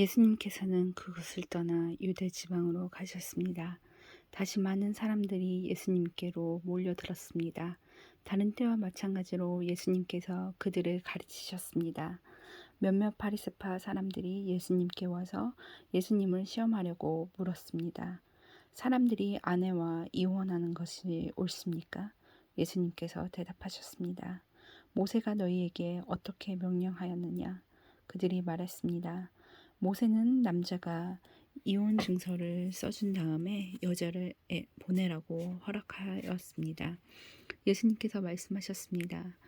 예수님께서는 그곳을 떠나 유대 지방으로 가셨습니다. 다시 많은 사람들이 예수님께로 몰려들었습니다. 다른 때와 마찬가지로 예수님께서 그들을 가르치셨습니다. 몇몇 바리새파 사람들이 예수님께 와서 예수님을 시험하려고 물었습니다. 사람들이 아내와 이혼하는 것이 옳습니까? 예수님께서 대답하셨습니다. 모세가 너희에게 어떻게 명령하였느냐? 그들이 말했습니다. 모세는 남자가 이혼 증서를 써준 다음에 여자를 보내라고 허락하였습니다. 예수님께서 말씀하셨습니다.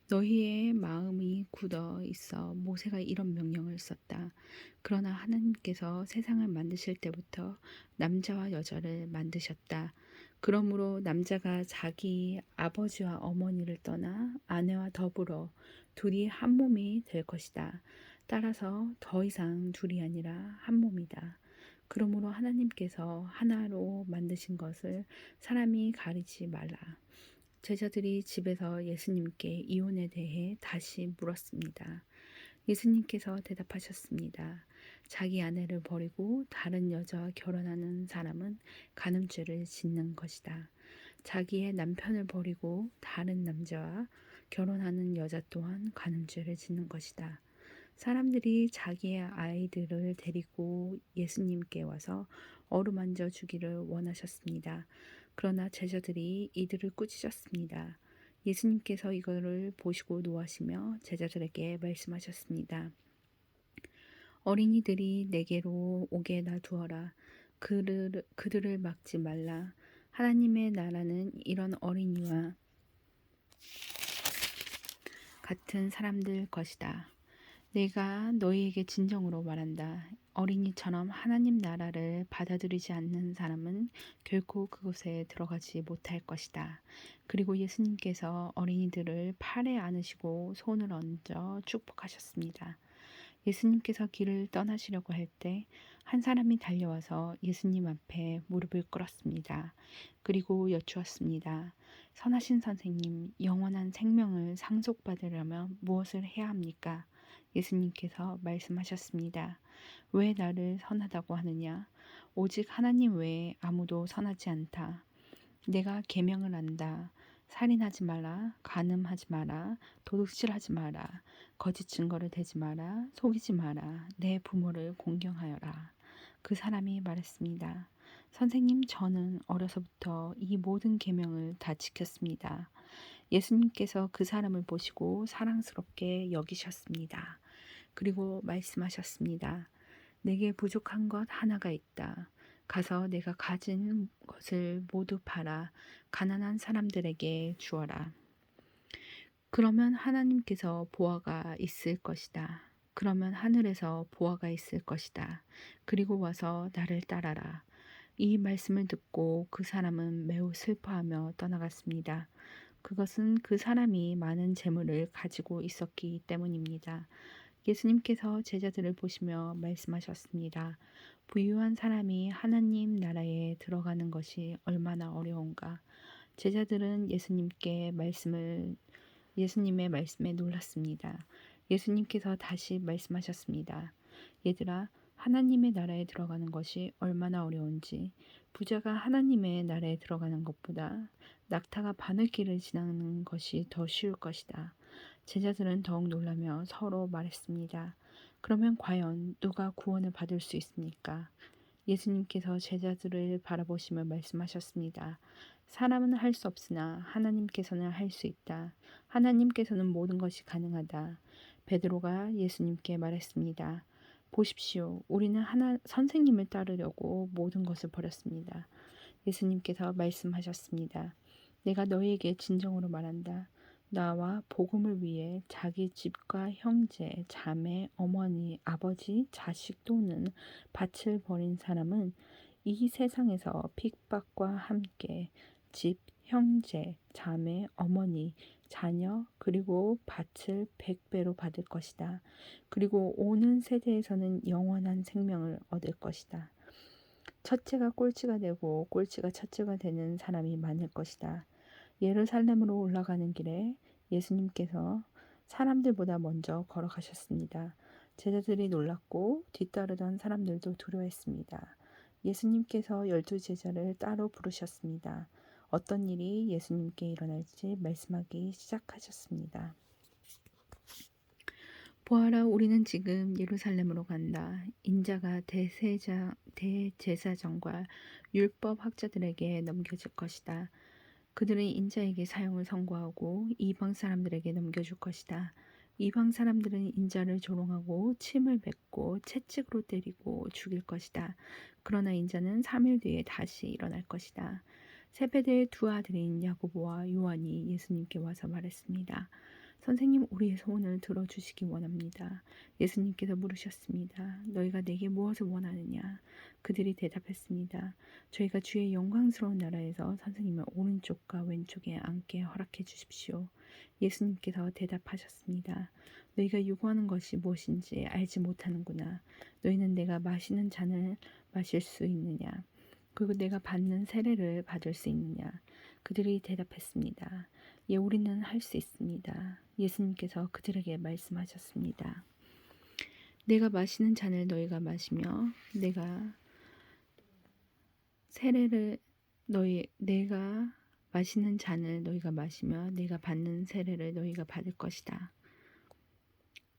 너희의 마음이 굳어 있어 모세가 이런 명령을 썼다. 그러나 하나님께서 세상을 만드실 때부터 남자와 여자를 만드셨다. 그러므로 남자가 자기 아버지와 어머니를 떠나 아내와 더불어 둘이 한 몸이 될 것이다. 따라서 더 이상 둘이 아니라 한 몸이다. 그러므로 하나님께서 하나로 만드신 것을 사람이 가리지 말라. 제자들이 집에서 예수님께 이혼에 대해 다시 물었습니다. 예수님께서 대답하셨습니다. 자기 아내를 버리고 다른 여자와 결혼하는 사람은 간음죄를 짓는 것이다. 자기의 남편을 버리고 다른 남자와 결혼하는 여자 또한 간음죄를 짓는 것이다. 사람들이 자기의 아이들을 데리고 예수님께 와서 어루만져 주기를 원하셨습니다. 그러나 제자들이 이들을 꾸짖었습니다. 예수님께서 이거를 보시고 노하시며 제자들에게 말씀하셨습니다. 어린이들이 내게로 오게 놔두어라. 그들을 막지 말라. 하나님의 나라는 이런 어린이와 같은 사람들 것이다. 내가 너희에게 진정으로 말한다. 어린이처럼 하나님 나라를 받아들이지 않는 사람은 결코 그곳에 들어가지 못할 것이다. 그리고 예수님께서 어린이들을 팔에 안으시고 손을 얹어 축복하셨습니다. 예수님께서 길을 떠나시려고 할 때 한 사람이 달려와서 예수님 앞에 무릎을 꿇었습니다. 그리고 여쭈었습니다. 선하신 선생님, 영원한 생명을 상속받으려면 무엇을 해야 합니까? 예수님께서 말씀하셨습니다. 왜 나를 선하다고 하느냐? 오직 하나님 외에 아무도 선하지 않다. 내가 계명을 안다. 살인하지 마라, 간음하지 마라, 도둑질하지 마라, 거짓 증거를 대지 마라, 속이지 마라, 내 부모를 공경하여라. 그 사람이 말했습니다. 선생님, 저는 어려서부터 이 모든 계명을 다 지켰습니다. 예수님께서 그 사람을 보시고 사랑스럽게 여기셨습니다. 그리고 말씀하셨습니다. 내게 부족한 것 하나가 있다. 가서 내가 가진 것을 모두 팔아 가난한 사람들에게 주어라. 그러면 하나님께서 보화가 있을 것이다. 그러면 하늘에서 보화가 있을 것이다. 그리고 와서 나를 따라라. 이 말씀을 듣고 그 사람은 매우 슬퍼하며 떠나갔습니다. 그것은 그 사람이 많은 재물을 가지고 있었기 때문입니다. 예수님께서 제자들을 보시며 말씀하셨습니다. 부유한 사람이 하나님 나라에 들어가는 것이 얼마나 어려운가. 제자들은 예수님의 말씀에 놀랐습니다. 예수님께서 다시 말씀하셨습니다. 얘들아, 하나님의 나라에 들어가는 것이 얼마나 어려운지 부자가 하나님의 나라에 들어가는 것보다 낙타가 바늘길을 지나는 것이 더 쉬울 것이다. 제자들은 더욱 놀라며 서로 말했습니다. 그러면 과연 누가 구원을 받을 수 있습니까? 예수님께서 제자들을 바라보시며 말씀하셨습니다. 사람은 할 수 없으나 하나님께서는 할 수 있다. 하나님께서는 모든 것이 가능하다. 베드로가 예수님께 말했습니다. 보십시오. 우리는 선생님을 따르려고 모든 것을 버렸습니다. 예수님께서 말씀하셨습니다. 내가 너희에게 진정으로 말한다. 나와 복음을 위해 자기 집과 형제, 자매, 어머니, 아버지, 자식 또는 밭을 버린 사람은 이 세상에서 핍박과 함께 집, 형제, 자매, 어머니, 자녀, 그리고 밭을 100배로 받을 것이다. 그리고 오는 세대에서는 영원한 생명을 얻을 것이다. 첫째가 꼴찌가 되고 꼴찌가 첫째가 되는 사람이 많을 것이다. 예루살렘으로 올라가는 길에 예수님께서 사람들보다 먼저 걸어가셨습니다. 제자들이 놀랐고 뒤따르던 사람들도 두려워했습니다. 예수님께서 12제자를 따로 부르셨습니다. 어떤 일이 예수님께 일어날지 말씀하기 시작하셨습니다. 보아라, 우리는 지금 예루살렘으로 간다. 인자가 대제사장과 율법 학자들에게 넘겨질 것이다. 그들은 인자에게 사형을 선고하고 이방 사람들에게 넘겨줄 것이다. 이방 사람들은 인자를 조롱하고 침을 뱉고 채찍으로 때리고 죽일 것이다. 그러나 인자는 3일 뒤에 다시 일어날 것이다. 세베대의 두 아들인 야고보와 요한이 예수님께 와서 말했습니다. 선생님, 우리의 소원을 들어주시기 원합니다. 예수님께서 물으셨습니다. 너희가 내게 무엇을 원하느냐? 그들이 대답했습니다. 저희가 주의 영광스러운 나라에서 선생님의 오른쪽과 왼쪽에 앉게 허락해 주십시오. 예수님께서 대답하셨습니다. 너희가 요구하는 것이 무엇인지 알지 못하는구나. 너희는 내가 마시는 잔을 마실 수 있느냐? 그리고 내가 받는 세례를 받을 수 있느냐? 그들이 대답했습니다. 예, 우리는 할 수 있습니다. 예수님께서 그들에게 말씀하셨습니다. 내가 마시는 잔을 너희가 마시며 내가 마시는 잔을 너희가 마시며 내가 받는 세례를 너희가 받을 것이다.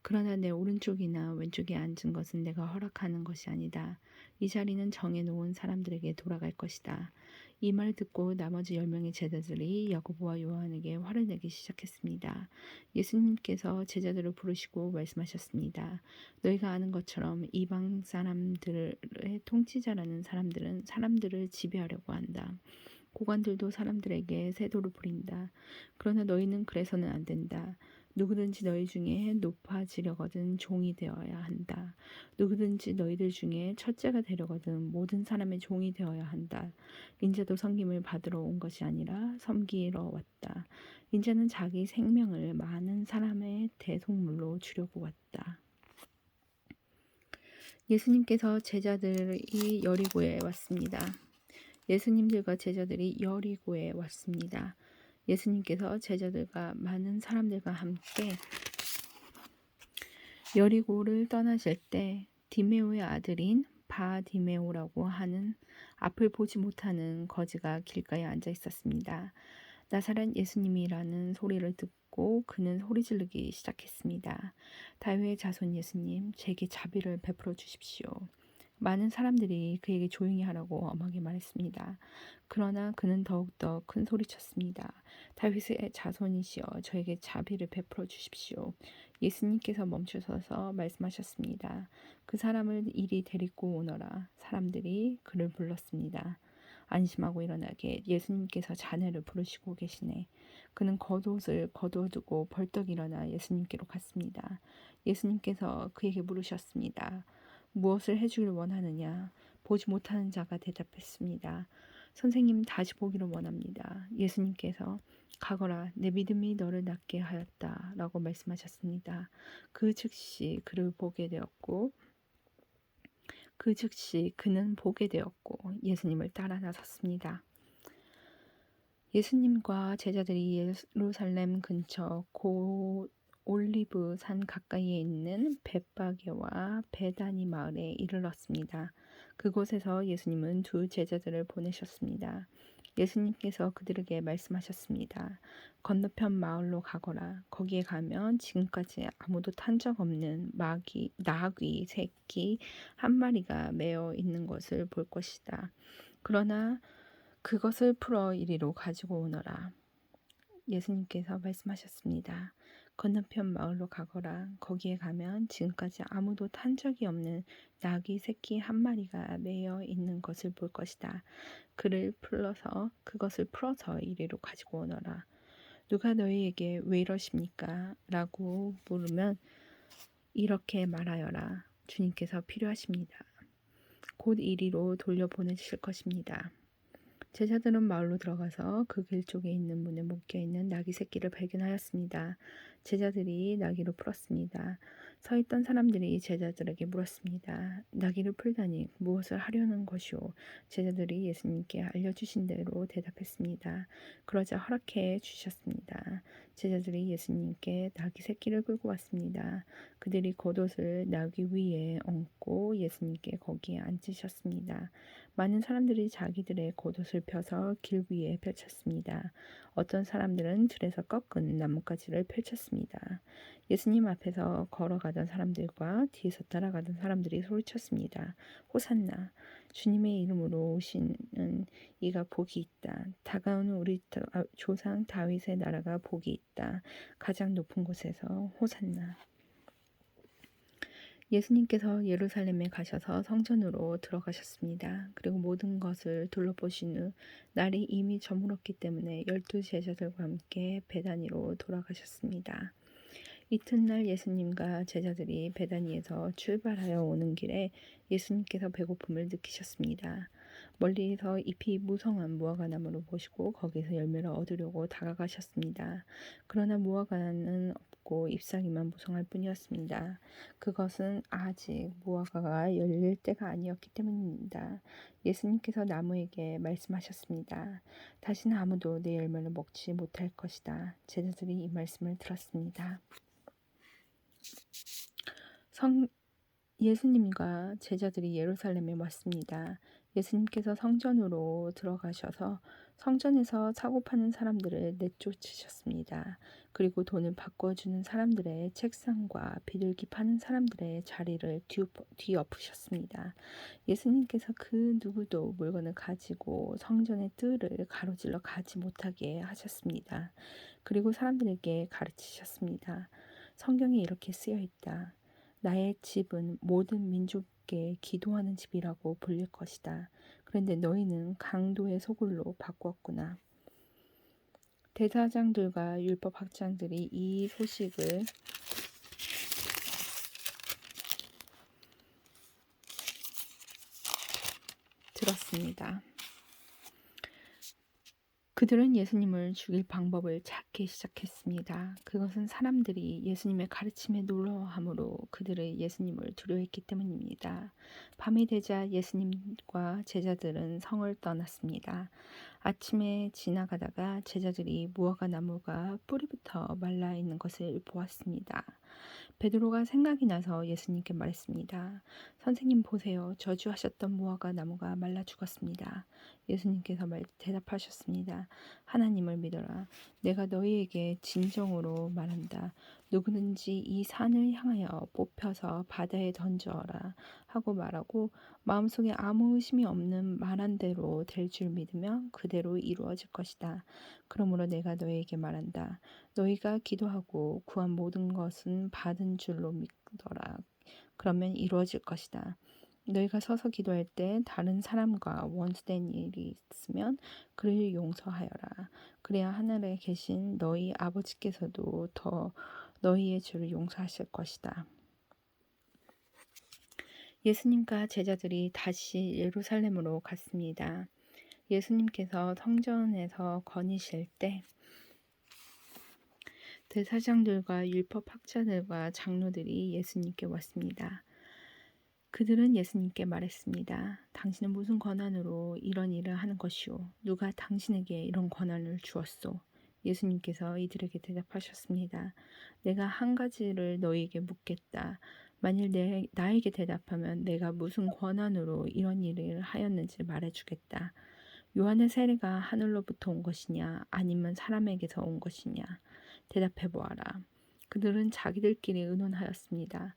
그러나 내 오른쪽이나 왼쪽에 앉은 것은 내가 허락하는 것이 아니다. 이 자리는 정해놓은 사람들에게 돌아갈 것이다. 이 말을 듣고 나머지 10명의 제자들이 야고보와 요한에게 화를 내기 시작했습니다. 예수님께서 제자들을 부르시고 말씀하셨습니다. 너희가 아는 것처럼 이방 사람들의 통치자라는 사람들은 사람들을 지배하려고 한다. 고관들도 사람들에게 세도를 부린다. 그러나 너희는 그래서는 안 된다. 누구든지 너희 중에 높아지려거든 종이 되어야 한다. 누구든지 너희들 중에 첫째가 되려거든 모든 사람의 종이 되어야 한다. 인자도 섬김을 받으러 온 것이 아니라 섬기러 왔다. 인자는 자기 생명을 많은 사람의 대속물로 주려고 왔다. 예수님께서 제자들이 여리고에 왔습니다. 예수님들과 제자들이 여리고에 왔습니다. 예수님께서 제자들과 많은 사람들과 함께 여리고를 떠나실 때 디메오의 아들인 바디메오라고 하는 앞을 보지 못하는 거지가 길가에 앉아 있었습니다. 나사렛 예수님이라는 소리를 듣고 그는 소리 지르기 시작했습니다. 다윗의 자손 예수님, 제게 자비를 베풀어 주십시오. 많은 사람들이 그에게 조용히 하라고 엄하게 말했습니다. 그러나 그는 더욱더 큰 소리쳤습니다. 다윗의 자손이시여, 저에게 자비를 베풀어 주십시오. 예수님께서 멈추셔서 말씀하셨습니다. 그 사람을 이리 데리고 오너라. 사람들이 그를 불렀습니다. 안심하고 일어나게 예수님께서 자네를 부르시고 계시네. 그는 겉옷을 거두어두고 벌떡 일어나 예수님께로 갔습니다. 예수님께서 그에게 물으셨습니다. 무엇을 해주길 원하느냐? 보지 못하는 자가 대답했습니다. 선생님, 다시 보기를 원합니다. 예수님께서 가거라, 내 믿음이 너를 낫게 하였다 라고 말씀하셨습니다. 그 즉시 그는 보게 되었고 예수님을 따라 나섰습니다. 예수님과 제자들이 예루살렘 근처 올리브 산 가까이에 있는 벳바게와 베다니 마을에 이르렀습니다. 그곳에서 예수님은 두 제자들을 보내셨습니다. 예수님께서 그들에게 말씀하셨습니다. 건너편 마을로 가거라. 거기에 가면 지금까지 아무도 탄 적 없는 나귀 새끼 한 마리가 매어 있는 것을 볼 것이다. 그러나 그것을 풀어 이리로 가지고 오너라. 예수님께서 말씀하셨습니다. 건너편 마을로 가거라. 거기에 가면 지금까지 아무도 탄 적이 없는 나귀 새끼 한 마리가 매여 있는 것을 볼 것이다. 그것을 풀어서 이리로 가지고 오너라. 누가 너희에게 왜 이러십니까? 라고 물으면 이렇게 말하여라. 주님께서 필요하십니다. 곧 이리로 돌려보내실 것입니다. 제자들은 마을로 들어가서 그 길 쪽에 있는 문에 묶여있는 나귀 새끼를 발견하였습니다. 제자들이 나귀로 풀었습니다. 서 있던 사람들이 제자들에게 물었습니다. 나귀를 풀다니 무엇을 하려는 것이오? 제자들이 예수님께 알려주신 대로 대답했습니다. 그러자 허락해 주셨습니다. 제자들이 예수님께 나귀 새끼를 끌고 왔습니다. 그들이 겉옷을 나귀 위에 얹고 예수님께 거기에 앉으셨습니다. 많은 사람들이 자기들의 겉옷을 펴서 길 위에 펼쳤습니다. 어떤 사람들은 들에서 꺾은 나뭇가지를 펼쳤습니다. 예수님 앞에서 걸어가던 사람들과 뒤에서 따라가던 사람들이 소리쳤습니다. 호산나, 주님의 이름으로 오시는 이가 복이 있다. 다가오는 우리 조상 다윗의 나라가 복이 있다. 가장 높은 곳에서 호산나. 예수님께서 예루살렘에 가셔서 성전으로 들어가셨습니다. 그리고 모든 것을 둘러보신 후 날이 이미 저물었기 때문에 12 제자들과 함께 베다니로 돌아가셨습니다. 이튿날 예수님과 제자들이 베다니에서 출발하여 오는 길에 예수님께서 배고픔을 느끼셨습니다. 멀리서 잎이 무성한 무화과나무를 보시고 거기서 열매를 얻으려고 다가가셨습니다. 그러나 무화과는 없고 잎사귀만 무성할 뿐이었습니다. 그것은 아직 무화과가 열릴 때가 아니었기 때문입니다. 예수님께서 나무에게 말씀하셨습니다. 다시는 아무도 내 열매를 먹지 못할 것이다. 제자들이 이 말씀을 들었습니다. 예수님과 제자들이 예루살렘에 왔습니다. 예수님께서 성전으로 들어가셔서 성전에서 사고 파는 사람들을 내쫓으셨습니다. 그리고 돈을 바꿔주는 사람들의 책상과 비둘기 파는 사람들의 자리를 뒤엎으셨습니다. 예수님께서 그 누구도 물건을 가지고 성전의 뜰을 가로질러 가지 못하게 하셨습니다. 그리고 사람들에게 가르치셨습니다. 성경에 이렇게 쓰여 있다. 나의 집은 모든 민족께 기도하는 집이라고 불릴 것이다. 그런데 너희는 강도의 소굴로 바꾸었구나. 대사장들과 율법학장들이 이 소식을 들었습니다. 그들은 예수님을 죽일 방법을 찾기 시작했습니다. 그것은 사람들이 예수님의 가르침에 놀라워함으로 그들의 예수님을 두려워했기 때문입니다. 밤이 되자 예수님과 제자들은 성을 떠났습니다. 아침에 지나가다가 제자들이 무화과 나무가 뿌리부터 말라 있는 것을 보았습니다. 베드로가 생각이 나서 예수님께 말했습니다. 선생님 보세요. 저주하셨던 무화과 나무가 말라 죽었습니다. 예수님께서 대답하셨습니다. 하나님을 믿어라. 내가 너희에게 진정으로 말한다. 누구든지 이 산을 향하여 뽑혀서 바다에 던져라 하고 말하고 마음속에 아무 의심이 없는 말한 대로 될 줄 믿으면 그대로 이루어질 것이다. 그러므로 내가 너희에게 말한다. 너희가 기도하고 구한 모든 것은 받은 줄로 믿더라. 그러면 이루어질 것이다. 너희가 서서 기도할 때 다른 사람과 원수된 일이 있으면 그를 용서하여라. 그래야 하늘에 계신 너희 아버지께서도 더 너희의 죄를 용서하실 것이다. 예수님과 제자들이 다시 예루살렘으로 갔습니다. 예수님께서 성전에서 거니실 때 대사장들과 율법학자들과 장로들이 예수님께 왔습니다. 그들은 예수님께 말했습니다. 당신은 무슨 권한으로 이런 일을 하는 것이오? 누가 당신에게 이런 권한을 주었소? 예수님께서 이들에게 대답하셨습니다. 내가 한 가지를 너희에게 묻겠다. 만일 나에게 대답하면 내가 무슨 권한으로 이런 일을 하였는지 말해주겠다. 요한의 세례가 하늘로부터 온 것이냐 아니면 사람에게서 온 것이냐 대답해 보아라. 그들은 자기들끼리 의논하였습니다.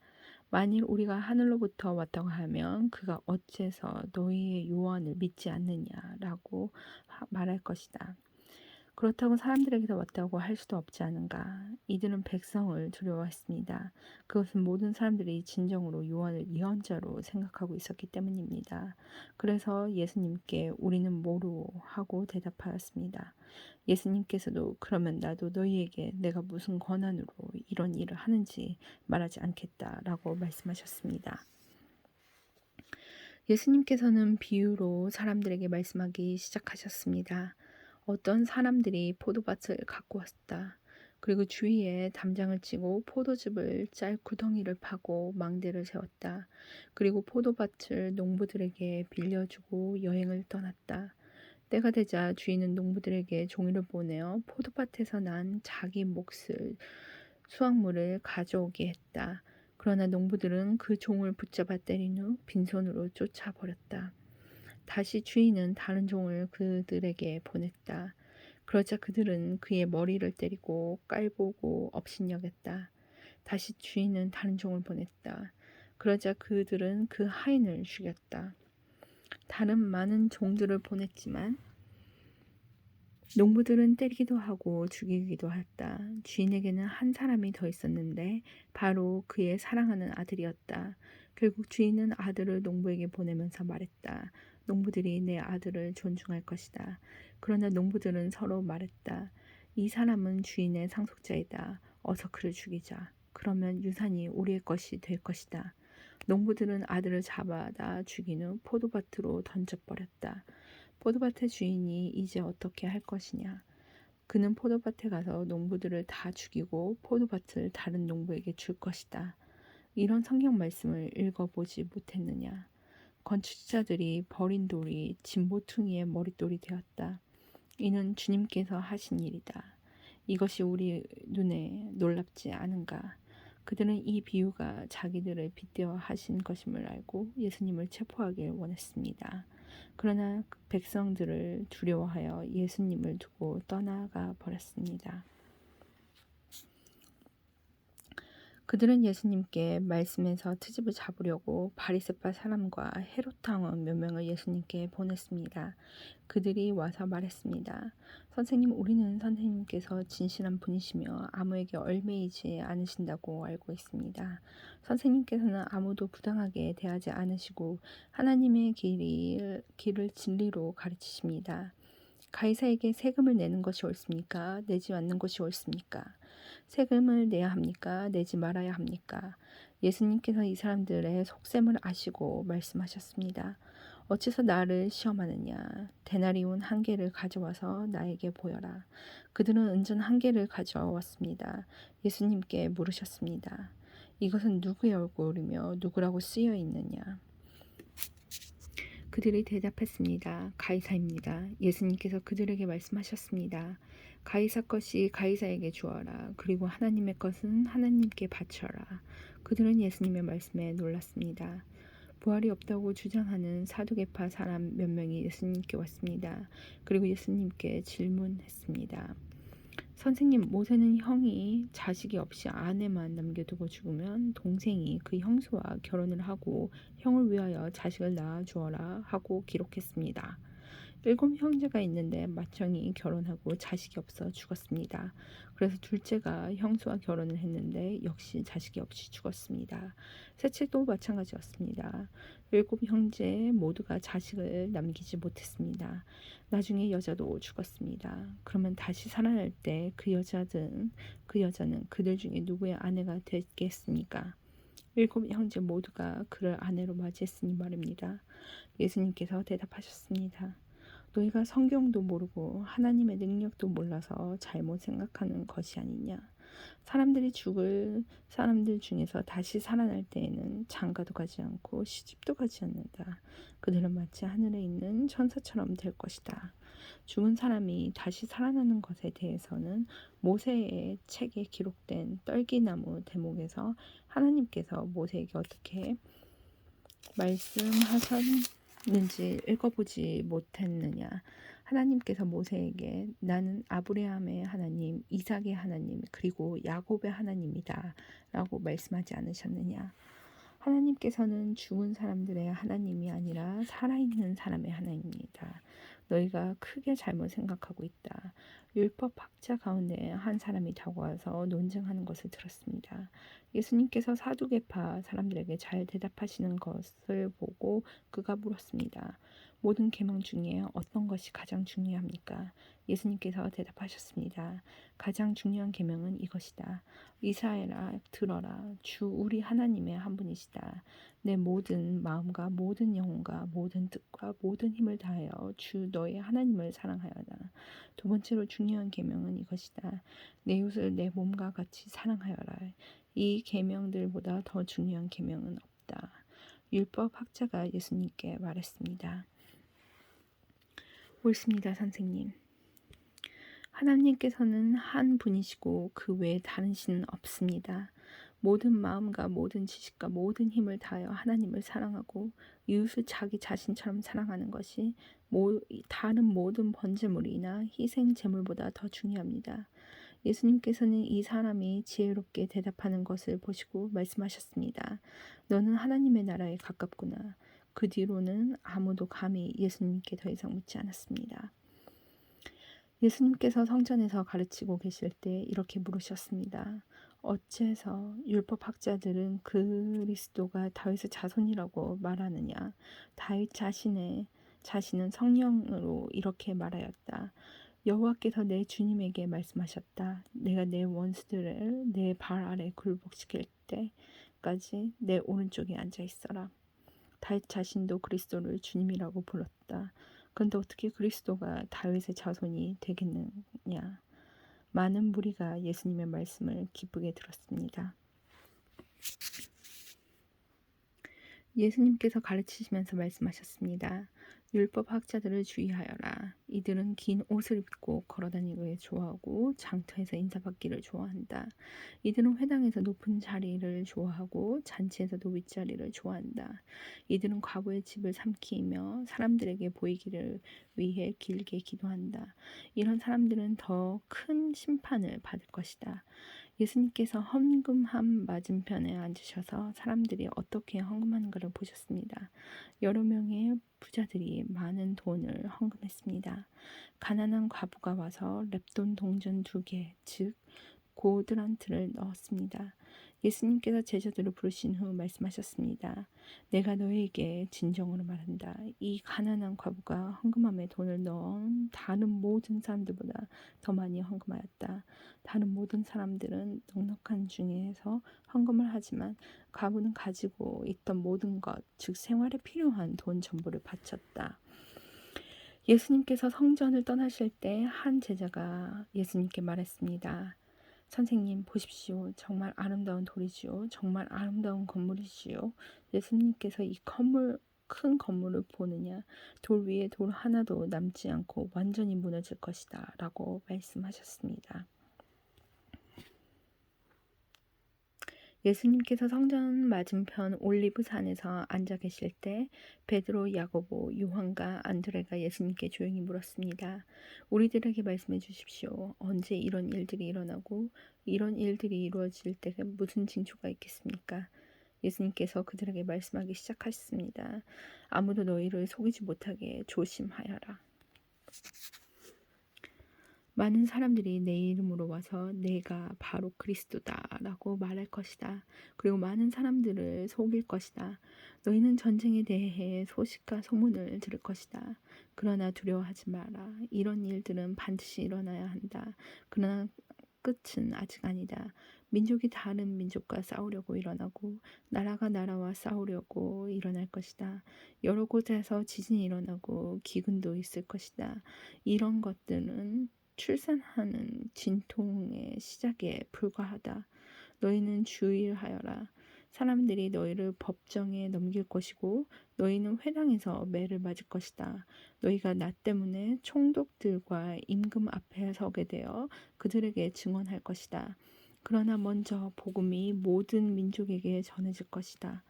만일 우리가 하늘로부터 왔다고 하면 그가 어째서 너희의 요한을 믿지 않느냐라고 말할 것이다. 그렇다고 사람들에게서 왔다고 할 수도 없지 않은가. 이들은 백성을 두려워했습니다. 그것은 모든 사람들이 진정으로 요한을 예언자로 생각하고 있었기 때문입니다. 그래서 예수님께 우리는 모르오 하고 대답하였습니다. 예수님께서도 그러면 나도 너희에게 내가 무슨 권한으로 이런 일을 하는지 말하지 않겠다라고 말씀하셨습니다. 예수님께서는 비유로 사람들에게 말씀하기 시작하셨습니다. 어떤 사람들이 포도밭을 갖고 왔다. 그리고 주위에 담장을 치고 포도즙을 짤 구덩이를 파고 망대를 세웠다. 그리고 포도밭을 농부들에게 빌려주고 여행을 떠났다. 때가 되자 주인은 농부들에게 종이를 보내어 포도밭에서 난 자기 몫을 수확물을 가져오게 했다. 그러나 농부들은 그 종을 붙잡아 때린 후 빈손으로 쫓아버렸다. 다시 주인은 다른 종을 그들에게 보냈다. 그러자 그들은 그의 머리를 때리고 깔보고 업신여겼다. 다시 주인은 다른 종을 보냈다. 그러자 그들은 그 하인을 죽였다. 다른 많은 종들을 보냈지만 농부들은 때리기도 하고 죽이기도 했다. 주인에게는 한 사람이 더 있었는데 바로 그의 사랑하는 아들이었다. 결국 주인은 아들을 농부에게 보내면서 말했다. 농부들이 내 아들을 존중할 것이다. 그러나 농부들은 서로 말했다. 이 사람은 주인의 상속자이다. 어서 그를 죽이자. 그러면 유산이 우리의 것이 될 것이다. 농부들은 아들을 잡아다 죽인 후 포도밭으로 던져버렸다. 포도밭의 주인이 이제 어떻게 할 것이냐. 그는 포도밭에 가서 농부들을 다 죽이고 포도밭을 다른 농부에게 줄 것이다. 이런 성경 말씀을 읽어보지 못했느냐. 건축자들이 버린 돌이 진보퉁이의 머릿돌이 되었다. 이는 주님께서 하신 일이다. 이것이 우리 눈에 놀랍지 않은가. 그들은 이 비유가 자기들을 빗대어 하신 것임을 알고 예수님을 체포하길 원했습니다. 그러나 백성들을 두려워하여 예수님을 두고 떠나가 버렸습니다. 그들은 예수님께 말씀에서 트집을 잡으려고 바리새파 사람과 헤롯 당원 몇 명을 예수님께 보냈습니다. 그들이 와서 말했습니다. 선생님, 우리는 선생님께서 진실한 분이시며 아무에게 얽매이지 않으신다고 알고 있습니다. 선생님께서는 아무도 부당하게 대하지 않으시고 하나님의 길을 진리로 가르치십니다. 가이사에게 세금을 내는 것이 옳습니까? 내지 않는 것이 옳습니까? 세금을 내야 합니까? 내지 말아야 합니까? 예수님께서 이 사람들의 속셈을 아시고 말씀하셨습니다. 어째서 나를 시험하느냐? 데나리온 한 개를 가져와서 나에게 보여라. 그들은 은전 한 개를 가져왔습니다. 예수님께 물으셨습니다. 이것은 누구의 얼굴이며 누구라고 쓰여 있느냐? 그들이 대답했습니다. 가이사입니다. 예수님께서 그들에게 말씀하셨습니다. 가이사 것이 가이사에게 주어라. 그리고 하나님의 것은 하나님께 바쳐라. 그들은 예수님의 말씀에 놀랐습니다. 부활이 없다고 주장하는 사두개파 사람 몇 명이 예수님께 왔습니다. 그리고 예수님께 질문했습니다. 선생님, 모세는 형이 자식이 없이 아내만 남겨두고 죽으면 동생이 그 형수와 결혼을 하고 형을 위하여 자식을 낳아 주어라 하고 기록했습니다. 7 형제가 있는데 맏형이 결혼하고 자식이 없어 죽었습니다. 그래서 둘째가 형수와 결혼을 했는데 역시 자식이 없이 죽었습니다. 셋째도 마찬가지였습니다. 7 형제 모두가 자식을 남기지 못했습니다. 나중에 여자도 죽었습니다. 그러면 다시 살아날 때 그 여자는 그들 중에 누구의 아내가 되겠습니까? 7 형제 모두가 그를 아내로 맞이했으니 말입니다. 예수님께서 대답하셨습니다. 너희가 성경도 모르고 하나님의 능력도 몰라서 잘못 생각하는 것이 아니냐. 사람들이 죽을 사람들 중에서 다시 살아날 때에는 장가도 가지 않고 시집도 가지 않는다. 그들은 마치 하늘에 있는 천사처럼 될 것이다. 죽은 사람이 다시 살아나는 것에 대해서는 모세의 책에 기록된 떨기나무 대목에서 하나님께서 모세에게 어떻게 말씀하셨는지 읽어보지 못했느냐. 하나님께서 모세에게 나는 아브라함의 하나님, 이삭의 하나님, 그리고 야곱의 하나님이다 라고 말씀하지 않으셨느냐. 하나님께서는 죽은 사람들의 하나님이 아니라 살아있는 사람의 하나님입니다. 너희가 크게 잘못 생각하고 있다. 율법 학자 가운데 한 사람이 다가와서 논쟁하는 것을 들었습니다. 예수님께서 사두개파 사람들에게 잘 대답하시는 것을 보고 그가 물었습니다. 모든 계명 중에 어떤 것이 가장 중요합니까? 예수님께서 대답하셨습니다. 가장 중요한 계명은 이것이다. 이스라엘아 들어라. 주 우리 하나님의 한 분이시다. 내 모든 마음과 모든 영혼과 모든 뜻과 모든 힘을 다하여 주 너의 하나님을 사랑하여라. 두 번째로 중요한 계명은 이것이다. 내 이웃을 내 몸과 같이 사랑하여라. 이 계명들보다 더 중요한 계명은 없다. 율법학자가 예수님께 말했습니다. 옳습니다, 선생님. 하나님께서는 한 분이시고 그 외에 다른 신은 없습니다. 모든 마음과 모든 지식과 모든 힘을 다하여 하나님을 사랑하고 이웃을 자기 자신처럼 사랑하는 것이 다른 모든 번제물이나 희생 제물보다 더 중요합니다. 예수님께서는 이 사람이 지혜롭게 대답하는 것을 보시고 말씀하셨습니다. 너는 하나님의 나라에 가깝구나. 그 뒤로는 아무도 감히 예수님께 더 이상 묻지 않았습니다. 예수님께서 성전에서 가르치고 계실 때 이렇게 물으셨습니다. 어째서 율법학자들은 그리스도가 다윗의 자손이라고 말하느냐? 다윗 자신은 성령으로 이렇게 말하였다. 여호와께서 내 주님에게 말씀하셨다. 내가 내 원수들을 내 발 아래 굴복시킬 때까지 내 오른쪽에 앉아 있어라. 다윗 자신도 그리스도를 주님이라고 불렀다. 그런데 어떻게 그리스도가 다윗의 자손이 되겠느냐? 많은 무리가 예수님의 말씀을 기쁘게 들었습니다. 예수님께서 가르치시면서 말씀하셨습니다. 율법학자들을 주의하여라. 이들은 긴 옷을 입고 걸어다니기를 좋아하고 장터에서 인사받기를 좋아한다. 이들은 회당에서 높은 자리를 좋아하고 잔치에서도 윗자리를 좋아한다. 이들은 과부의 집을 삼키며 사람들에게 보이기를 위해 길게 기도한다. 이런 사람들은 더 큰 심판을 받을 것이다. 예수님께서 헌금함 맞은편에 앉으셔서 사람들이 어떻게 헌금하는가를 보셨습니다. 여러 명의 부자들이 많은 돈을 헌금했습니다. 가난한 과부가 와서 렙돈 동전 2개, 즉 고드란트를 넣었습니다. 예수님께서 제자들을 부르신 후 말씀하셨습니다. 내가 너에게 진정으로 말한다. 이 가난한 과부가 헌금함에 돈을 넣은 다른 모든 사람들보다 더 많이 헌금하였다. 다른 모든 사람들은 넉넉한 중에서 헌금을 하지만 과부는 가지고 있던 모든 것, 즉 생활에 필요한 돈 전부를 바쳤다. 예수님께서 성전을 떠나실 때 한 제자가 예수님께 말했습니다. 선생님 보십시오. 정말 아름다운 돌이지요. 정말 아름다운 건물이지요. 예수님께서 이 큰 건물을 보느냐? 돌 위에 돌 하나도 남지 않고 완전히 무너질 것이다. 라고 말씀하셨습니다. 예수님께서 성전 맞은편 올리브 산에서 앉아 계실 때 베드로, 야고보, 요한과 안드레가 예수님께 조용히 물었습니다. 우리들에게 말씀해 주십시오. 언제 이런 일들이 일어나고 이런 일들이 이루어질 때 무슨 징조가 있겠습니까? 예수님께서 그들에게 말씀하기 시작하셨습니다. 아무도 너희를 속이지 못하게 조심하여라. 많은 사람들이 내 이름으로 와서 내가 바로 그리스도다라고 말할 것이다. 그리고 많은 사람들을 속일 것이다. 너희는 전쟁에 대해 소식과 소문을 들을 것이다. 그러나 두려워하지 마라. 이런 일들은 반드시 일어나야 한다. 그러나 끝은 아직 아니다. 민족이 다른 민족과 싸우려고 일어나고 나라가 나라와 싸우려고 일어날 것이다. 여러 곳에서 지진이 일어나고 기근도 있을 것이다. 이런 것들은 출산하는 진통의 시작에 불과하다. 너희는 주의하여라. 사람들이 너희를 법정에 넘길 것이고 너희는 회당에서 매를 맞을 것이다. 너희가 나 때문에 총독들과 임금 앞에 서게 되어 그들에게 증언할 것이다. 그러나 먼저 복음이 모든 민족에게 전해질 것이다.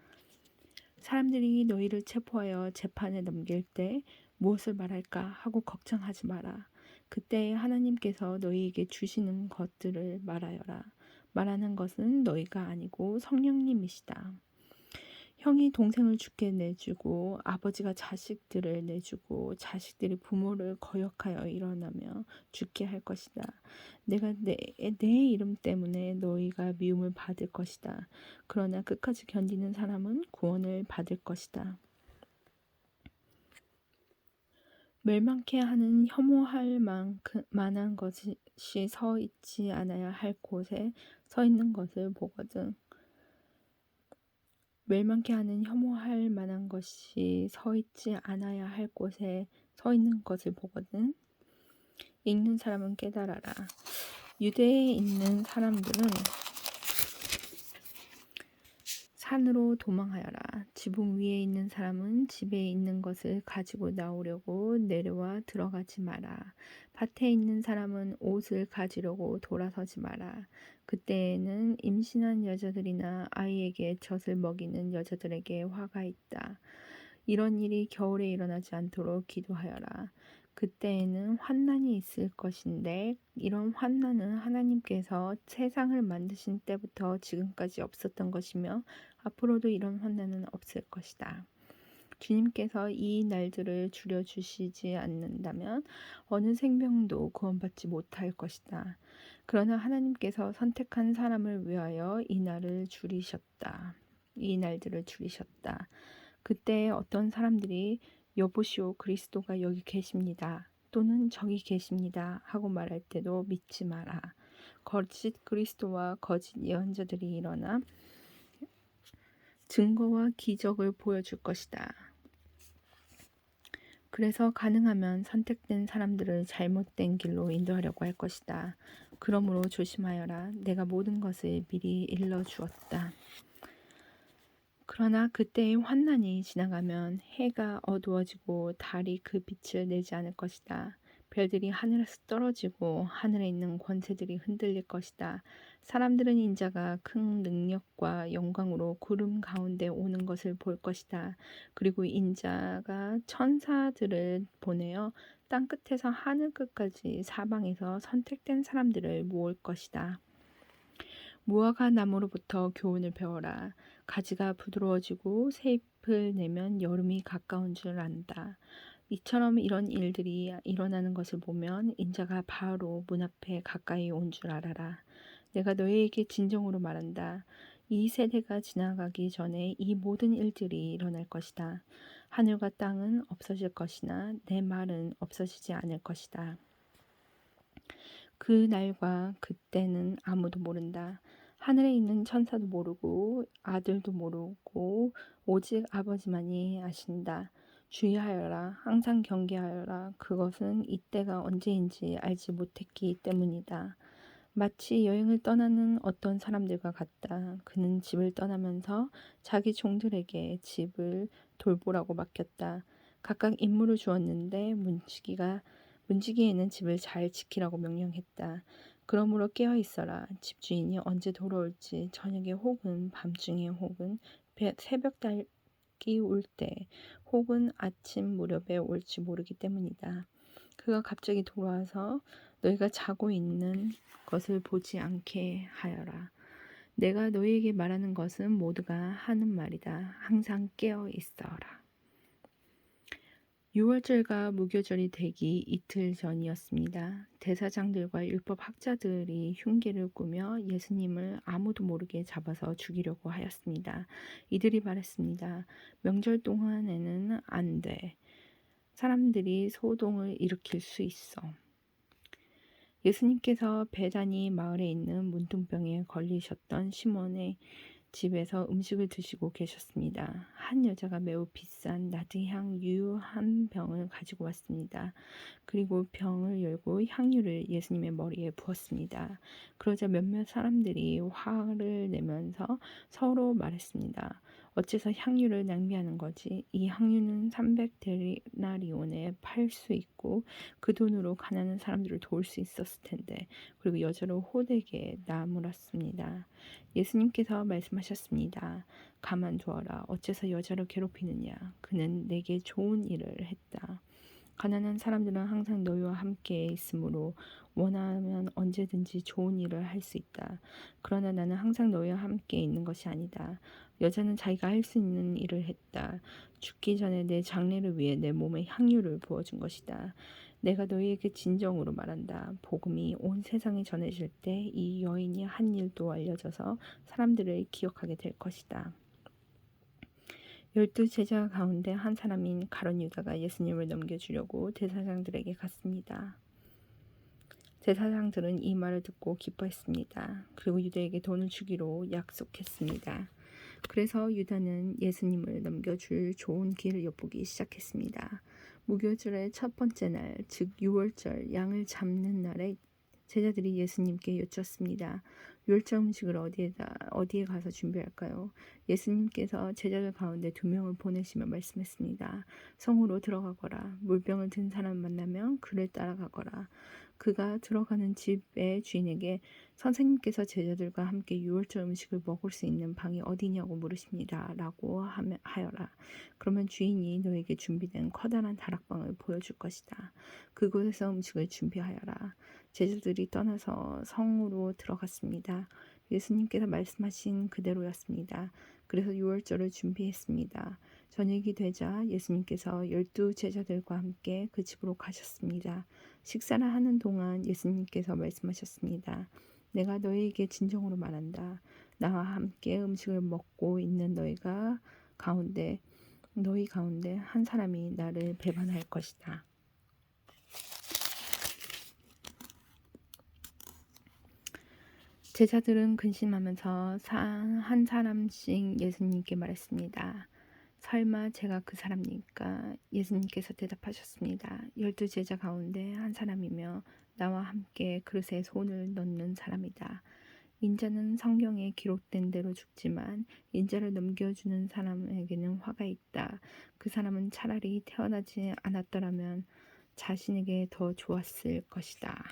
사람들이 너희를 체포하여 재판에 넘길 때 무엇을 말할까 하고 걱정하지 마라. 그때 하나님께서 너희에게 주시는 것들을 말하여라. 말하는 것은 너희가 아니고 성령님이시다. 형이 동생을 죽게 내주고 아버지가 자식들을 내주고 자식들이 부모를 거역하여 일어나며 죽게 할 것이다. 내가 내 이름 때문에 너희가 미움을 받을 것이다. 그러나 끝까지 견디는 사람은 구원을 받을 것이다. 멸망케 하는 혐오할 만한 것이 서 있지 않아야 할 곳에 서 있는 것을 보거든. 멸망케 하는 혐오할 만한 것이 서 있지 않아야 할 곳에 서 있는 것을 보거든. 읽는 사람은 깨달아라. 유대에 있는 사람들은 산으로 도망하여라. 지붕 위에 있는 사람은 집에 있는 것을 가지고 나오려고 내려와 들어가지 마라. 밭에 있는 사람은 옷을 가지려고 돌아서지 마라. 그때에는 임신한 여자들이나 아이에게 젖을 먹이는 여자들에게 화가 있다. 이런 일이 겨울에 일어나지 않도록 기도하여라. 그때에는 환난이 있을 것인데 이런 환난은 하나님께서 세상을 만드신 때부터 지금까지 없었던 것이며 앞으로도 이런 환난은 없을 것이다. 주님께서 이 날들을 줄여주시지 않는다면 어느 생명도 구원받지 못할 것이다. 그러나 하나님께서 선택한 사람을 위하여 이 날을 줄이셨다. 이 날들을 줄이셨다. 그때 어떤 사람들이 여보시오 그리스도가 여기 계십니다. 또는 저기 계십니다. 하고 말할 때도 믿지 마라. 거짓 그리스도와 거짓 예언자들이 일어나 증거와 기적을 보여줄 것이다. 그래서 가능하면 선택된 사람들을 잘못된 길로 인도하려고 할 것이다. 그러므로 조심하여라. 내가 모든 것을 미리 일러주었다. 그러나 그때의 환난이 지나가면 해가 어두워지고 달이 그 빛을 내지 않을 것이다. 별들이 하늘에서 떨어지고 하늘에 있는 권세들이 흔들릴 것이다. 사람들은 인자가 큰 능력과 영광으로 구름 가운데 오는 것을 볼 것이다. 그리고 인자가 천사들을 보내어 땅 끝에서 하늘 끝까지 사방에서 선택된 사람들을 모을 것이다. 무화과 나무로부터 교훈을 배워라. 가지가 부드러워지고 새잎을 내면 여름이 가까운 줄 안다. 이처럼 이런 일들이 일어나는 것을 보면 인자가 바로 문 앞에 가까이 온 줄 알아라. 내가 너희에게 진정으로 말한다. 이 세대가 지나가기 전에 이 모든 일들이 일어날 것이다. 하늘과 땅은 없어질 것이나 내 말은 없어지지 않을 것이다. 그 날과 그때는 아무도 모른다. 하늘에 있는 천사도 모르고 아들도 모르고 오직 아버지만이 아신다. 주의하여라. 항상 경계하여라. 그것은 이때가 언제인지 알지 못했기 때문이다. 마치 여행을 떠나는 어떤 사람들과 같다. 그는 집을 떠나면서 자기 종들에게 집을 돌보라고 맡겼다. 각각 임무를 주었는데 문지기에는 집을 잘 지키라고 명령했다. 그러므로 깨어 있어라. 집주인이 언제 돌아올지 저녁에 혹은 밤중에 혹은 새벽 달기 올 때 혹은 아침 무렵에 올지 모르기 때문이다. 그가 갑자기 돌아와서 너희가 자고 있는 것을 보지 않게 하여라. 내가 너희에게 말하는 것은 모두가 하는 말이다. 항상 깨어 있어라. 6월절과 무교절이 되기 이틀 전이었습니다. 대사장들과 율법학자들이 흉계를 꾸며 예수님을 아무도 모르게 잡아서 죽이려고 하였습니다. 이들이 말했습니다. 명절 동안에는 안 돼. 사람들이 소동을 일으킬 수 있어. 예수님께서 베다니 마을에 있는 문둥병에 걸리셨던 시몬의 집에서 음식을 드시고 계셨습니다. 한 여자가 매우 비싼 나드향 유 한 병을 가지고 왔습니다. 그리고 병을 열고 향유를 예수님의 머리에 부었습니다. 그러자 몇몇 사람들이 화를 내면서 서로 말했습니다. 어째서 향유를 낭비하는 거지? 이 향유는 300데나리온에 팔 수 있고 그 돈으로 가난한 사람들을 도울 수 있었을 텐데. 그리고 여자를 호되게 나무랐습니다. 예수님께서 말씀하셨습니다. 가만두어라. 어째서 여자를 괴롭히느냐? 그는 내게 좋은 일을 했다. 가난한 사람들은 항상 너희와 함께 있으므로 원하면 언제든지 좋은 일을 할 수 있다. 그러나 나는 항상 너희와 함께 있는 것이 아니다. 여자는 자기가 할 수 있는 일을 했다. 죽기 전에 내 장례를 위해 내 몸에 향유를 부어준 것이다. 내가 너희에게 진정으로 말한다. 복음이 온 세상에 전해질 때 이 여인이 한 일도 알려져서 사람들을 기억하게 될 것이다. 12 제자 가운데 한 사람인 가룟 유다가 예수님을 넘겨주려고 대사장들에게 갔습니다. 대사장들은 이 말을 듣고 기뻐했습니다. 그리고 유다에게 돈을 주기로 약속했습니다. 그래서 유다는 예수님을 넘겨줄 좋은 길을 엿보기 시작했습니다. 무교절의 첫 번째 날, 즉 유월절 양을 잡는 날에 제자들이 예수님께 여쭈었습니다. 유월절 음식을 어디에 가서 준비할까요? 예수님께서 제자들 가운데 2명을 보내시며 말씀했습니다. 성으로 들어가거라. 물병을 든 사람 만나면 그를 따라가거라. 그가 들어가는 집의 주인에게 선생님께서 제자들과 함께 유월절 음식을 먹을 수 있는 방이 어디냐고 물으십니다. 라고 하여라. 그러면 주인이 너에게 준비된 커다란 다락방을 보여줄 것이다. 그곳에서 음식을 준비하여라. 제자들이 떠나서 성으로 들어갔습니다. 예수님께서 말씀하신 그대로였습니다. 그래서 유월절을 준비했습니다. 저녁이 되자 예수님께서 12 제자들과 함께 그 집으로 가셨습니다. 식사를 하는 동안 예수님께서 말씀하셨습니다. 내가 너희에게 진정으로 말한다. 나와 함께 음식을 먹고 있는 너희 가운데 한 사람이 나를 배반할 것이다. 제자들은 근심하면서 한 사람씩 예수님께 말했습니다. 설마 제가 그 사람입니까? 예수님께서 대답하셨습니다. 12 제자 가운데 한 사람이며 나와 함께 그릇에 손을 넣는 사람이다. 인자는 성경에 기록된 대로 죽지만 인자를 넘겨주는 사람에게는 화가 있다. 그 사람은 차라리 태어나지 않았더라면 자신에게 더 좋았을 것이다.